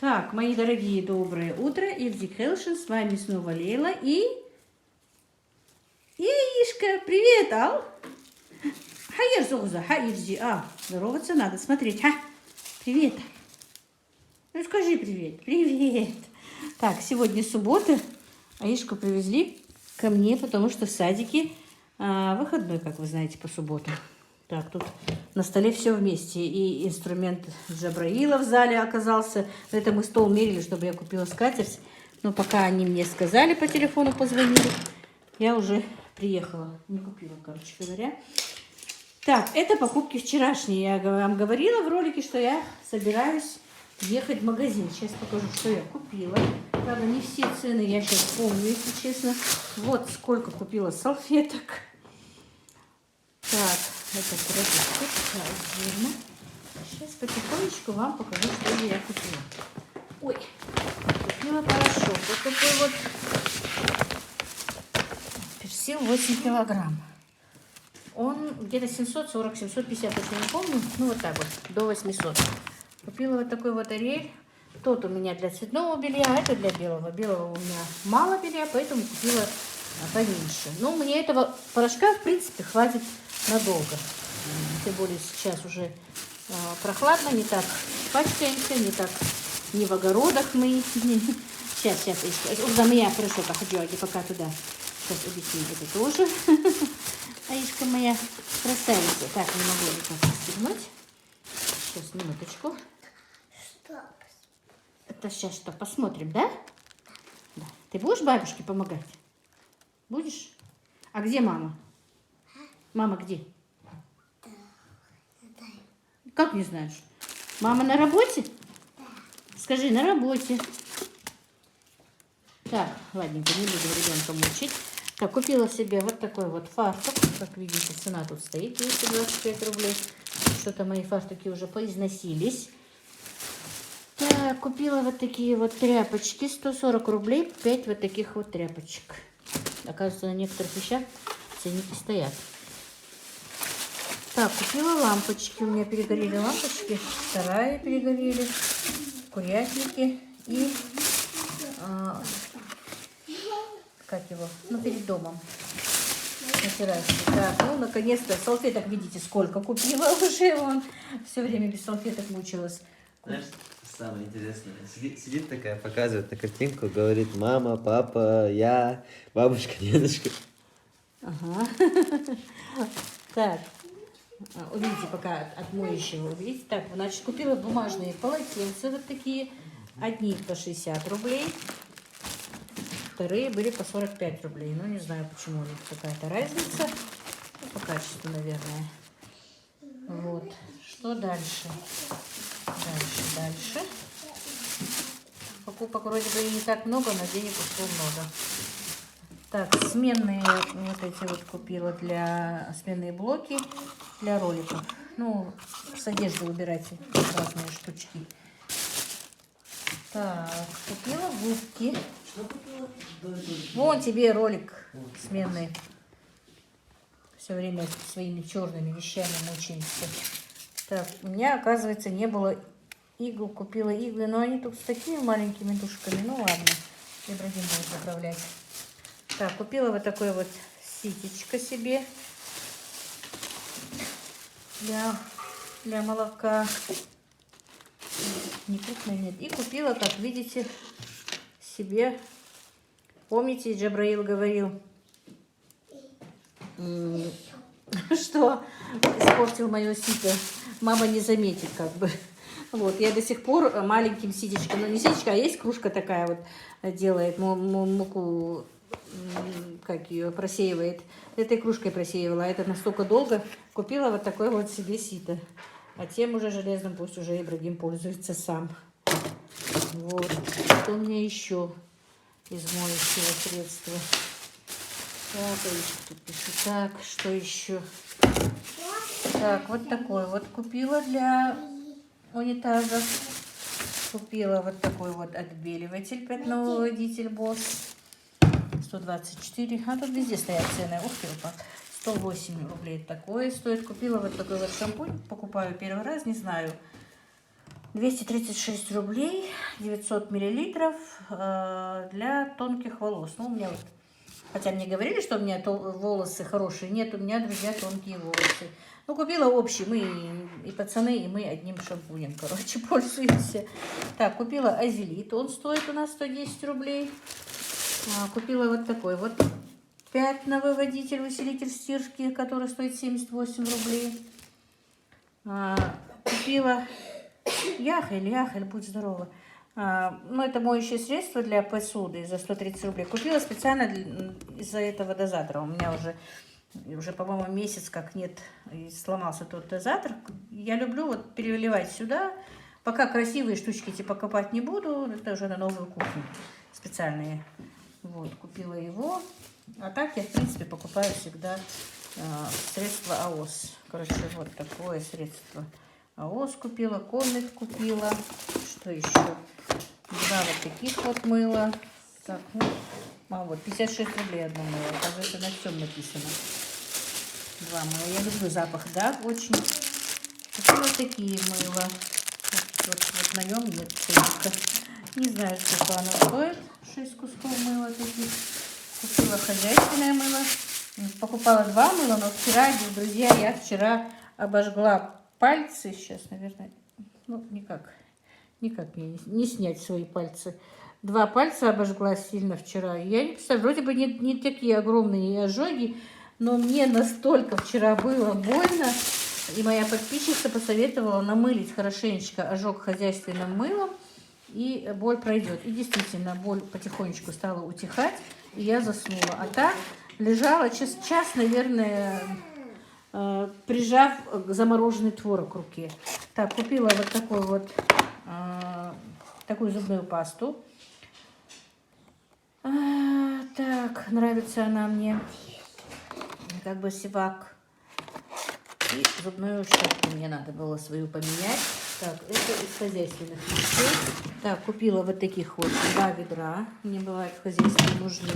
Так, мои дорогие, доброе утро. Ивзик Хелшин, с вами снова Лейла и Яишка. Привет, Ал. Хайер Зогза, Хайерзи. Здороваться надо, смотреть. Привет. Ну скажи привет. Привет. Так, сегодня суббота. Аишку привезли ко мне, потому что в садике выходной, как вы знаете, по субботам. Так, тут на столе все вместе. И инструмент Джабраила в зале оказался. Это мы стол мерили, чтобы я купила скатерть. Но пока они мне сказали, по телефону позвонили, я уже приехала. Не купила, короче говоря. Так, это покупки вчерашние. Я вам говорила в ролике, что я собираюсь ехать в магазин. Сейчас покажу, что я купила. Правда, не все цены я сейчас помню, если честно. Вот сколько купила салфеток. Так, это продукты отдельно. Сейчас потихонечку вам покажу, что же я купила. Ой, купила порошок. Вот такой вот персил 8 килограмм. Он где-то 740-750, точно не помню. Ну, вот так вот, до 800. Купила вот такой вот Ариэль. Тот у меня для цветного белья, а это для белого. Белого у меня мало белья, поэтому купила поменьше. Ну, мне этого порошка, в принципе, хватит надолго. Тем более сейчас уже прохладно, не так пачкаемся, не в огородах мы. Сейчас. За меня хорошо, хочу, пока туда. Сейчас объясню это тоже. Аишка моя красавица. Так, не могу никак расстегнуть. Сейчас, минуточку. Это сейчас что, посмотрим, да? Да. Ты будешь бабушке помогать? Будешь? А где мама? Мама где? Как не знаешь? Мама на работе? Скажи, на работе. Так, ладненько, не буду ребенка мучить. Так, купила себе вот такой вот фартук. Как видите, цена тут стоит 225 рублей. Что-то мои фартуки уже поизносились. Так, купила вот такие вот тряпочки. 140 рублей, 5 вот таких вот тряпочек. Оказывается, на некоторых вещах ценники стоят. Так, купила лампочки. У меня перегорели лампочки. Вторая перегорели. Курятники. И как его? Ну, перед домом. На террасе. Так, ну, наконец-то. Салфеток, видите, сколько купила уже. Вон. Все время без салфеток мучилась. Знаешь, самое интересное, сидит такая, показывает на картинку, говорит: мама, папа, я, бабушка, дедушка. Ага. Так, увидите, пока от моющего, увидите. Так, значит, купила бумажные полотенца вот такие. Одни по 60 рублей, вторые были по 45 рублей. Ну, не знаю, почему у них какая-то разница. Ну, по качеству, наверное. Вот. Что дальше? Дальше. Покупок вроде бы и не так много, но денег ушло много. Так, сменные вот эти вот купила для сменные блоки для роликов. Ну, с одежды выбирайте разные штучки. Так, купила губки. Что купила? Вон тебе ролик сменный. Все время своими черными вещами мучаемся. Так, у меня, оказывается, не было игл. Купила иглы, но они тут с такими маленькими душками. Ну ладно, Ибрагим будет заправлять. Так, купила вот такое вот ситечко себе для молока. Не крупное, нет. И купила, как видите, себе. Помните, Джабраил говорил, что испортил мое сито. Мама не заметит, как бы. Вот, я до сих пор маленьким ситечком, ну не ситечко, а есть кружка такая вот, делает муку, как ее, просеивает. Этой кружкой просеивала, а это настолько долго. Купила вот такой вот себе сито. А тем уже железным пусть уже Ибрагим пользуется сам. Вот. Что у меня еще из моющего средства? Так, тут пишу. Так, что еще? Так, вот такой вот купила для унитаза. Купила вот такой вот отбеливатель, пятновыводитель Босс. 124. А тут везде стоят цены. Ух ты, 108 рублей такое стоит. Купила вот такой вот шампунь. Покупаю первый раз, не знаю. 236 рублей, 900 миллилитров для тонких волос. Ну, у меня вот, хотя мне говорили, что у меня волосы хорошие. Нет, у меня, друзья, тонкие волосы. Ну, купила общий, мы и пацаны, и мы одним шампунем, короче, пользуемся. Так, купила Азелит, он стоит у нас 110 рублей. Купила вот такой вот пятновыводитель, усилитель стирки, который стоит 78 рублей. Купила Яхель, будь здорова. Ну, это моющее средство для посуды за 130 рублей. Купила специально из-за этого дозатора. У меня уже по-моему, месяц как нет, и сломался тот дозатор. Я люблю вот переливать сюда. Пока красивые штучки типа покупать не буду. Это уже на новую кухню специальные. Вот, купила его. А так я, в принципе, покупаю всегда средство АОС. Короче, вот такое средство. АОС купила, Комет купила. Что еще? 2 вот таких вот мыла. Так, ну, вот 56 рублей одно мыло. Оказывается, на всем написано. 2 мыла. Я люблю запах, да, очень. Купила такие мыла. Вот на нем нет ценника. Не знаю, сколько оно стоит. 6 кусков мыла таких. Купила хозяйственное мыло. Покупала 2 мыла, но вчера, друзья, я вчера обожгла пальцы. Сейчас, наверное, ну, никак мне не снять свои пальцы. 2 пальца обожгла сильно вчера. Я не представляю, вроде бы не такие огромные ожоги, но мне настолько вчера было больно. И моя подписчица посоветовала намылить хорошенечко ожог хозяйственным мылом, и боль пройдет. И действительно, боль потихонечку стала утихать, и я заснула. А так лежала час, наверное, прижав замороженный творог к руке. Так, купила вот такой вот такую зубную пасту. Так, нравится она мне. Как бы Сивак. И зубную щетку мне надо было свою поменять. Так, это из хозяйственных вещей. Так, купила вот таких вот 2 ведра. Мне бывает в хозяйстве нужны.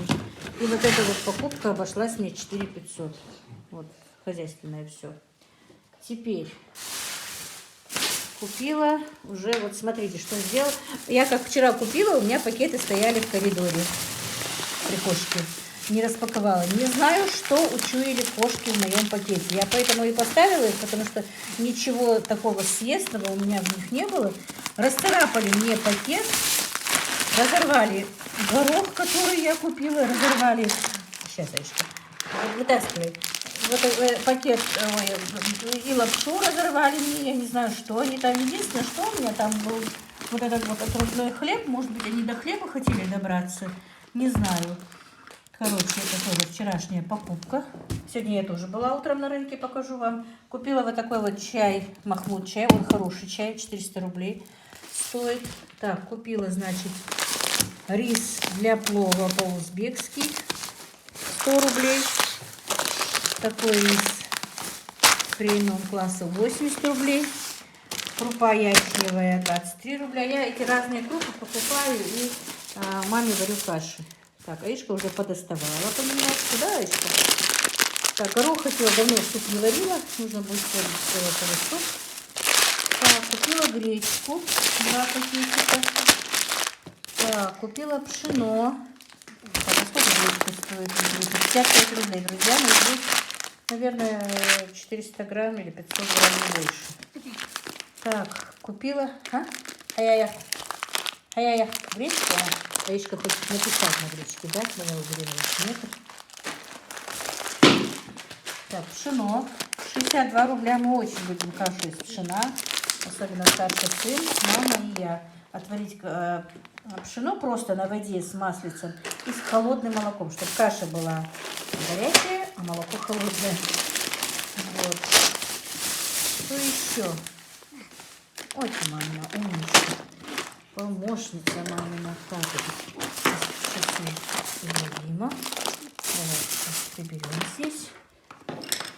И вот эта вот покупка обошлась мне 4500. Вот, хозяйственное все. Теперь купила уже, вот смотрите, что сделала. Я как вчера купила, у меня пакеты стояли в коридоре при кошке. Не распаковала. Не знаю, что учуяли кошки в моем пакете. Я поэтому и поставила их, потому что ничего такого съестного у меня в них не было. Расцарапали мне пакет, разорвали горох, который я купила, разорвали. Сейчас, Аишка, вытаскивай. Вот пакет и лапшу разорвали мне, я не знаю, что они там. Единственное, что у меня там был вот этот вот отрубной хлеб. Может быть, они до хлеба хотели добраться. Не знаю. Короче, это тоже вчерашняя покупка. Сегодня я тоже была утром на рынке, покажу вам. Купила вот такой вот чай, Махмуд чай. Он хороший чай, 400 рублей стоит. Так, купила, значит, рис для плова по-узбекски, 100 рублей. Такой рис премиум класса 80 рублей. Крупа ячневая 23 рубля. Я эти разные крупы покупаю и маме варю каши. Так, Аишка уже подоставала понемножку, да, Аишка? Так, горох хотела, давно суп не варила, нужно будет сварить суп. Так, купила гречку, 2 пакетика. Так, купила пшено. Так, а сколько гречка стоит? 55 рублей, друзья. Но здесь, наверное, 400 грамм или 500 грамм, не больше. Так, купила... Ай-яй-яй, гречку. Аишка хочет написать на гречке, да? Моя уверенность нет. Так, пшено. 62 рубля. Мы очень любим кашу из пшена. Особенно старший сын, мама и я. Отварить пшено просто на воде с маслицем и с холодным молоком, чтобы каша была горячая, а молоко холодное. Вот. Что еще? Очень мамина умничка. Помощница мамина. Так, это сейчас мимо. Давай приберем здесь.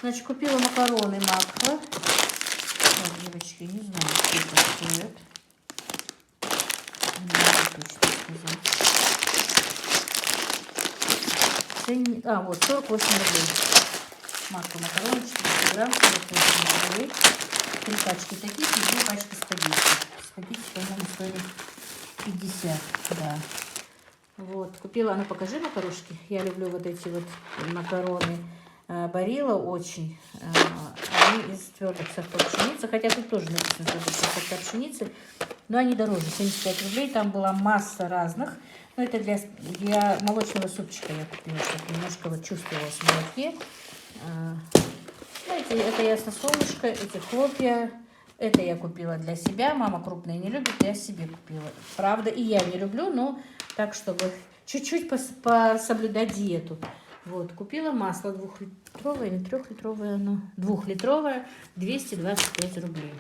Значит, купила макароны Макфа. Так, девочки, не знаю, что это стоит. Не могу точно сказать. Вот, 48 рублей. Макфа макароны, 400 грамм, 48 рублей. 3 пачки таких и 2 пачки спагетти. Спагетти, по-моему, стоили 50, да. Вот, купила, ну покажи макарошки. Я люблю вот эти вот макароны Барилла очень. Они из твердых сортов пшеницы, хотя тут тоже написано твердых сортов пшеницы, но они дороже, 75 рублей. Там была масса разных. Но это для молочного супчика я купила, чтобы немножко вот чувствовалось в молоке. Знаете, это ясно солнышко, эти хлопья. Это я купила для себя. Мама крупные не любит, я себе купила. Правда, и я не люблю, но так, чтобы чуть-чуть соблюдать диету. Вот, купила масло 2-литровое или 3-литровое, оно 2-литровое, 225 рублей.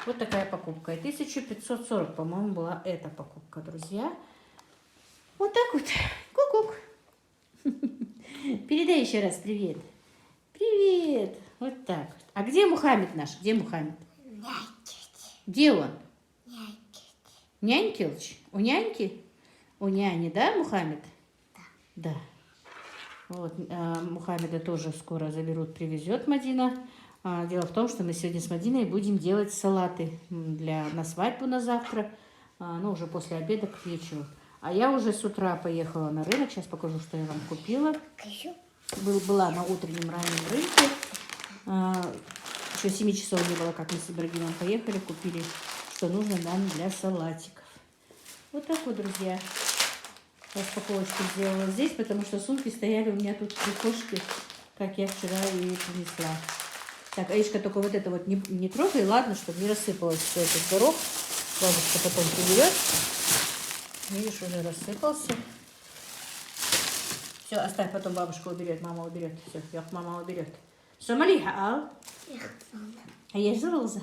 Вот такая покупка. И 1540, по-моему, была эта покупка, друзья. Вот так вот. Ку-ку. Передай еще раз привет. Привет. Вот так. А где Мухаммед наш? Где Мухаммед? Где он? Нянькилыч? У няньки? У няни, да, Мухаммед? Да. Вот, Мухаммеда тоже скоро заберут, привезет Мадина. Дело в том, что мы сегодня с Мадиной будем делать салаты на свадьбу на завтра, ну, уже после обеда к вечеру. А я уже с утра поехала на рынок, сейчас покажу, что я вам купила. Была на утреннем раннем рынке, еще 7 часов не было, как мы с Ибрагимом поехали, купили, что нужно нам для салатиков. Вот так вот, друзья. Распаковочку сделала здесь, потому что сумки стояли у меня тут в прихожке, как я вчера и принесла. Так, Аишка, только вот это вот не трогай, ладно, чтобы не рассыпалось все этот горох. Бабушка потом приберет. Видишь, уже рассыпался. Все, оставь, потом бабушка уберет, мама уберет. Все, мама уберет. Сомалиха, ал? А я же роза.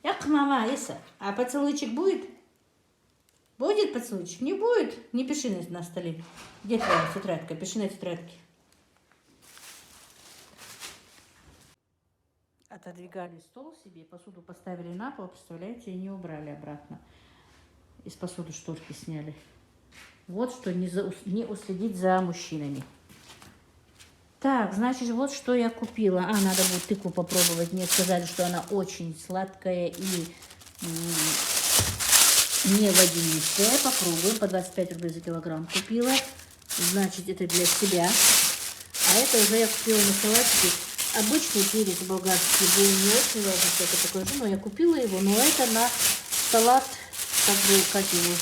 Як мама, Иса. А поцелуйчик будет? Будет поцелуйчик? Не будет? Не пиши на столе. Где твоя тетрадка? Пиши на тетрадке. Отодвигали стол себе, посуду поставили на пол, представляете, и не убрали обратно. Из посуды шторки сняли. Вот что не уследить за мужчинами. Так, значит, вот что я купила. Надо будет тыкву попробовать. Мне сказали, что она очень сладкая и не водянистая. Попробуем. По 25 рублей за килограмм купила. Значит, это для себя. А это уже я купила на салатике. Обычный перец болгарский был не очень важно, что это такое же, но я купила его. Но это на салат, как его,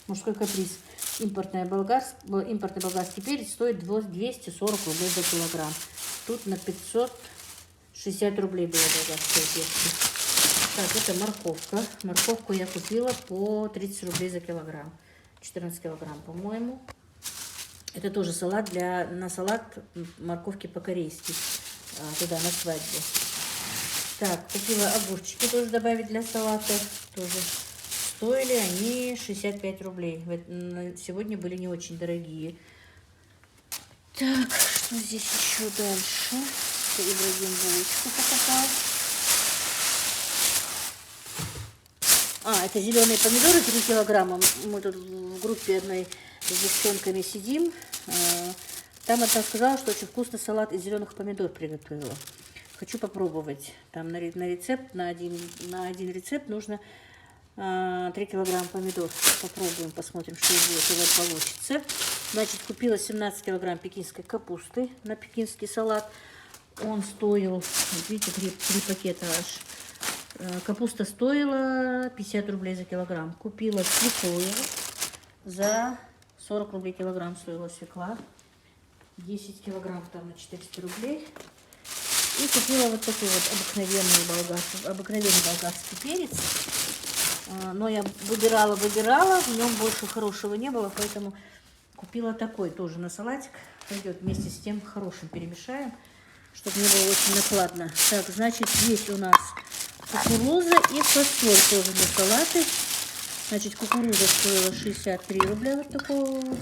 мужской каприз. Импортный болгарский перец стоит 240 рублей за килограмм. Тут на 560 рублей было болгарское перец. Так, это морковка. Морковку я купила по 30 рублей за килограмм. 14 килограмм, по-моему. Это тоже салат на салат морковки по-корейски. Туда, на свадьбу. Так, купила огурчики тоже добавить для салата. Тоже стоили они 65 рублей. Сегодня были не очень дорогие. Так, что здесь еще дальше? Ибрагим булочку покупал. Это зеленые помидоры 3 килограмма. Мы тут в группе одной с девчонками сидим. Там одна сказала, что очень вкусный салат из зеленых помидор приготовила. Хочу попробовать. Там на рецепт, на один рецепт нужно 3 килограмма помидор. Попробуем, посмотрим, что из этого получится. Значит, купила 17 килограмм пекинской капусты на пекинский салат. Он стоил, видите, 3 пакета аж. Капуста стоила 50 рублей за килограмм. Купила свеклу за 40 рублей килограмм стоила свекла. 10 килограмм там на 400 рублей. И купила вот такой вот обыкновенный болгарский перец. Но я выбирала, в нем больше хорошего не было, поэтому купила такой тоже на салатик. Пойдет вместе с тем хорошим, перемешаем, чтобы не было очень накладно. Так, значит, здесь у нас кукуруза и фасоль тоже для салата. Значит, кукуруза стоила 63 рубля вот такого вот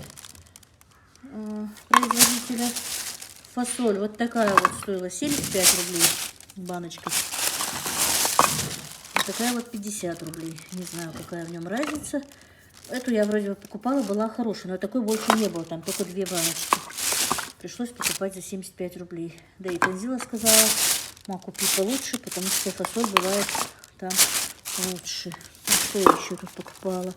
производителя. Фасоль вот такая вот стоила 75 рублей баночка. Вот такая вот 50 рублей. Не знаю, какая в нем разница. Эту я вроде бы покупала, была хорошая, но такой больше не было. Там только 2 баночки. Пришлось покупать за 75 рублей. Да и Танзила сказала, Мог купить получше, потому что фасоль бывает там лучше. А что я еще тут покупала?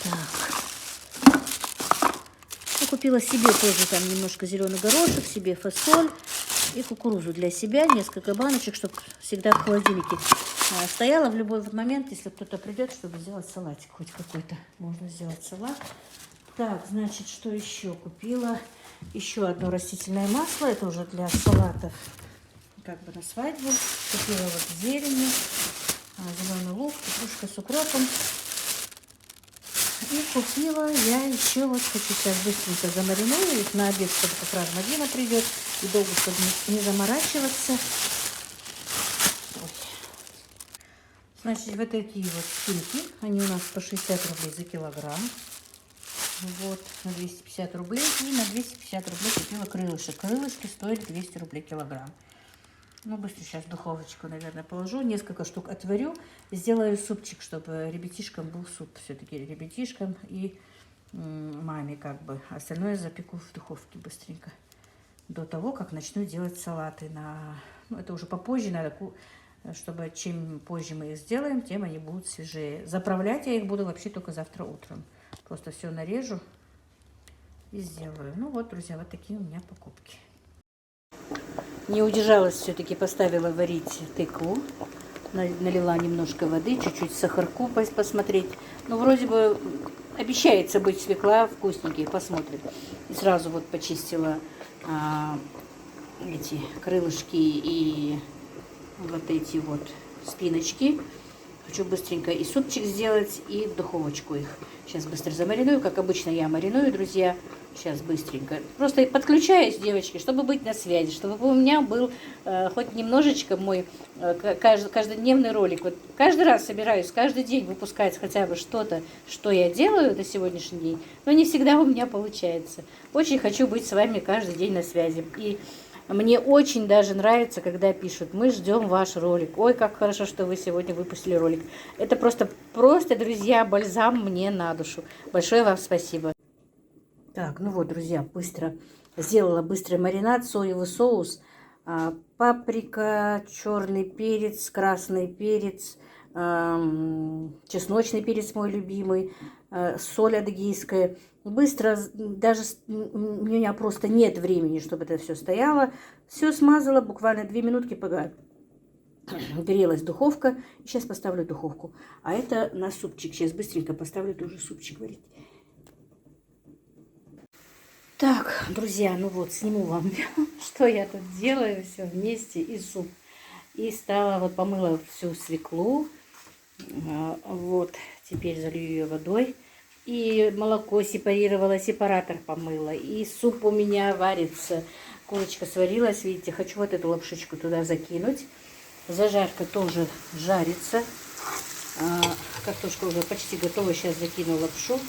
Так. Я купила себе тоже там немножко зеленый горошек, себе фасоль и кукурузу для себя. Несколько баночек, чтобы всегда в холодильнике стояла в любой момент, если кто-то придет, чтобы сделать салатик хоть какой-то. Можно сделать салат. Так, значит, что еще купила? Еще одно растительное масло. Это уже для салатов, как бы на свадьбу. Купила вот зелень, зеленый лук, петрушка с укропом. И купила я еще, вот хочу сейчас быстренько замариную их на обед, чтобы как раз Мадина придет. И долго, чтобы не заморачиваться. Ой. Значит, вот такие вот спинки. Они у нас по 60 рублей за килограмм. Вот, на 250 рублей. И на 250 рублей купила крылышек. Крылышки стоят 200 рублей килограмм. Ну, быстро сейчас в духовочку, наверное, положу. Несколько штук отварю. Сделаю супчик, чтобы ребятишкам был суп. Все-таки ребятишкам и маме как бы. Остальное запеку в духовке быстренько. До того, как начну делать салаты. Ну, это уже попозже надо, чтобы чем позже мы их сделаем, тем они будут свежее. Заправлять я их буду вообще только завтра утром. Просто все нарежу и сделаю. Ну вот, друзья, вот такие у меня покупки. Не удержалась, все-таки поставила варить тыкву. Налила немножко воды, чуть-чуть сахарку посмотреть. Ну, вроде бы обещается быть свекла вкусненький, посмотрим. И сразу вот почистила эти крылышки и вот эти вот спиночки. Хочу быстренько и супчик сделать, и в духовочку их. Сейчас быстро замариную, как обычно я мариную, друзья. Сейчас быстренько. Просто подключаюсь, девочки, чтобы быть на связи, чтобы у меня был хоть немножечко мой каждодневный ролик. Вот каждый раз собираюсь, каждый день выпускать хотя бы что-то, что я делаю на сегодняшний день. Но не всегда у меня получается. Очень хочу быть с вами каждый день на связи. И мне очень даже нравится, когда пишут: мы ждем ваш ролик. Ой, как хорошо, что вы сегодня выпустили ролик. Это просто, друзья, бальзам мне на душу. Большое вам спасибо. Так, ну вот, друзья, быстро сделала быстрый маринад, соевый соус, паприка, черный перец, красный перец, чесночный перец мой любимый, соль адыгейская. Быстро, даже у меня просто нет времени, чтобы это все стояло. Все смазала, буквально 2 минутки, пока грелась духовка. Сейчас поставлю духовку. А это на супчик. Сейчас быстренько поставлю тоже супчик варить. Так, друзья, ну вот, сниму вам, что я тут делаю, все вместе, и суп. И стала, вот помыла всю свеклу. Вот, теперь залью ее водой. И молоко сепарировала, сепаратор помыла. И суп у меня варится. Курочка сварилась, видите, хочу вот эту лапшичку туда закинуть. Зажарка тоже жарится. Картошка уже почти готова, сейчас закину лапшу.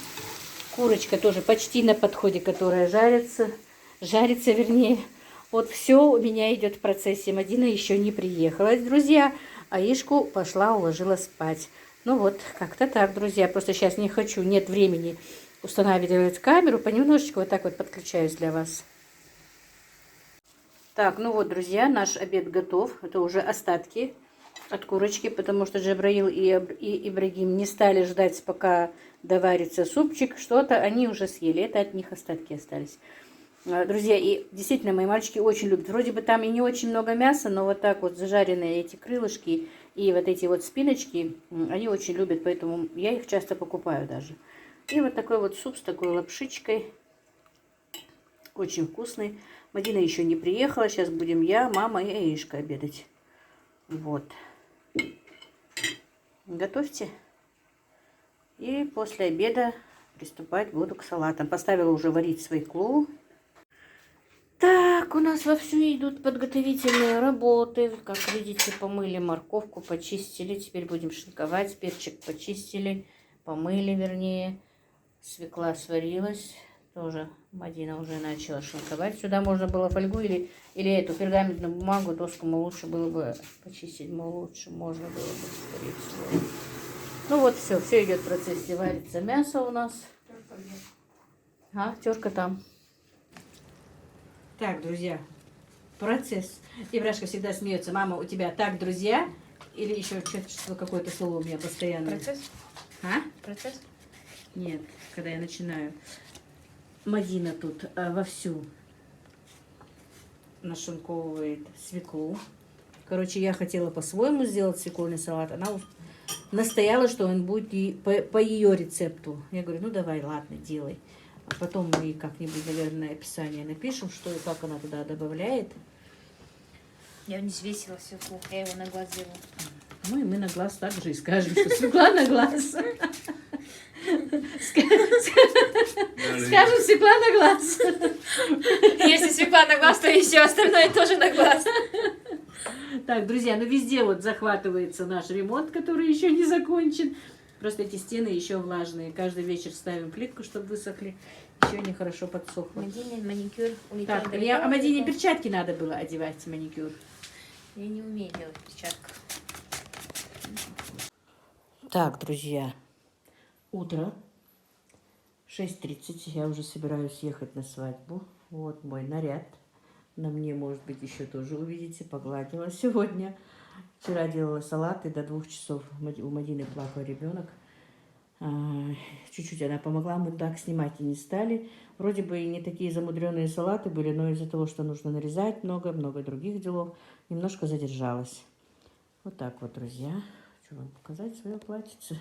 Курочка тоже почти на подходе, которая жарится, вернее. Вот все у меня идет в процессе. Мадина еще не приехала, друзья. А Ишку пошла, уложила спать. Ну вот, как-то так, друзья. Просто сейчас не хочу, нет времени устанавливать камеру. Понемножечку вот так вот подключаюсь для вас. Так, ну вот, друзья, наш обед готов. Это уже остатки от курочки, потому что Джабраил и Ибрагим не стали ждать, пока доварится супчик. Что-то они уже съели. Это от них остатки остались. Друзья, и действительно, мои мальчики очень любят. Вроде бы там и не очень много мяса, но вот так вот зажаренные эти крылышки и вот эти вот спиночки, они очень любят, поэтому я их часто покупаю даже. И вот такой вот суп с такой лапшичкой. Очень вкусный. Мадина еще не приехала. Сейчас будем я, мама и Аишка обедать. Вот. Готовьте. И после обеда приступать буду к салатам. Поставила уже варить свеклу. Так, у нас вовсю идут подготовительные работы. Как видите, помыли морковку, почистили. Теперь будем шинковать. Перчик почистили, помыли, вернее. Свекла сварилась. Тоже Мадина уже начала шинковать. Сюда можно было фольгу или эту пергаментную бумагу, доску, лучше было бы почистить, лучше можно было бы, скорее всего. Ну вот все идет в процессе, варится мясо у нас. Терка там. Так, друзья, Процесс. И Брашка всегда смеется. Мама, у тебя так друзья? Или еще что-то, какое-то слово у меня постоянно. Процесс? А? Процесс? Нет, когда я начинаю. Мадина тут вовсю нашинковывает свеклу. Короче, я хотела по-своему сделать свекольный салат. Она настояла, что он будет по ее рецепту. Я говорю, ну давай, ладно, делай. А потом мы как-нибудь, наверное, описание напишем, что и как она туда добавляет. Я не взвесила свеклу, я его на глаз делала. Ну и мы на глаз также и скажем, что свекла на глаз. Скажем, свекла на глаз. Если свекла на глаз, то и все остальное тоже на глаз. Так, друзья, ну везде вот захватывается наш ремонт, который еще не закончен. Просто эти стены еще влажные. Каждый вечер ставим плитку, чтобы высохли. Еще не хорошо подсохло. Мадине маникюр улетел. Так, мне Мадине перчатки надо было одевать, маникюр. Я не умею делать перчатку. Так, друзья, утро, 6:30, я уже собираюсь ехать на свадьбу. Вот мой наряд. На мне, может быть, еще тоже увидите, погладила сегодня. Вчера делала салат, и до 2 часов у Мадины плакал ребенок. Чуть-чуть она помогла, мы так снимать и не стали. Вроде бы и не такие замудренные салаты были, но из-за того, что нужно нарезать много других делов, немножко задержалась. Вот так вот, друзья. Хочу вам показать свое платьице.